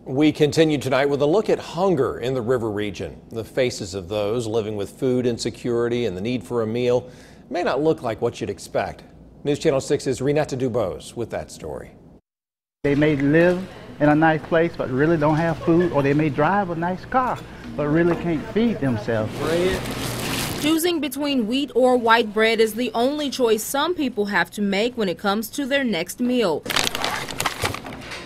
We continue tonight with a look at hunger in the river region. The faces of those living with food insecurity and the need for a meal may not look like what you'd expect. News Channel 6's Renata Dubose with that story. They may live in a nice place but really don't have food, or they may drive a nice car but really can't feed themselves. Choosing between wheat or white bread is the only choice some people have to make when it comes to their next meal.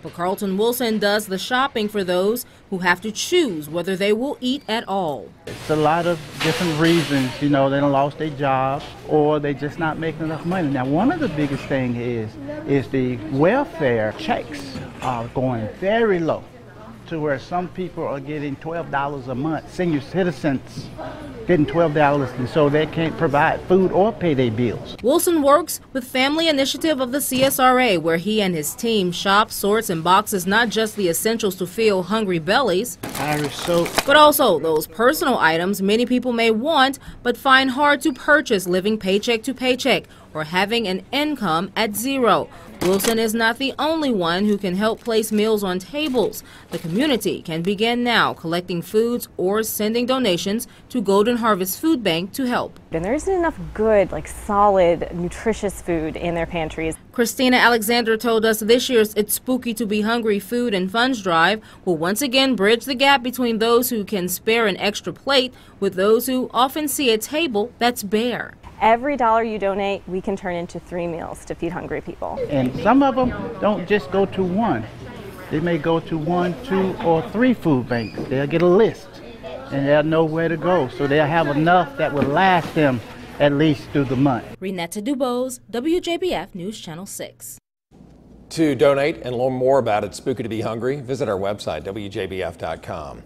But Carlton Wilson does the shopping for those who have to choose whether they will eat at all. It's a lot of different reasons, you know, they done lost their job or they just not making enough money. Now, one of the biggest things is the welfare checks are going very low, to where some people are getting $12 a month. Senior citizens getting $12, and so they can't provide food or pay their bills. Wilson works with Family Initiative of the CSRA, where he and his team shop, sorts, and boxes not just the essentials to fill hungry bellies, Irish soap, but also those personal items many people may want but find hard to purchase living paycheck to paycheck or having an income at zero. Wilson is not the only one who can help place meals on tables. The community can begin now collecting foods or sending donations to Golden Harvest Food Bank to help. And there isn't enough good, solid, nutritious food in their pantries. Christina Alexander told us this year's It's Spooky to Be Hungry Food and Funds Drive will once again bridge the gap between those who can spare an extra plate with those who often see a table that's bare. Every dollar you donate, we can turn into 3 meals to feed hungry people. And some of them don't just go to one. They may go to 1, 2, or 3 food banks. They'll get a list and they'll know where to go. So they'll have enough that will last them at least through the month. Renata Dubose, WJBF News Channel 6. To donate and learn more about It's Spooky to Be Hungry, visit our website, WJBF.com.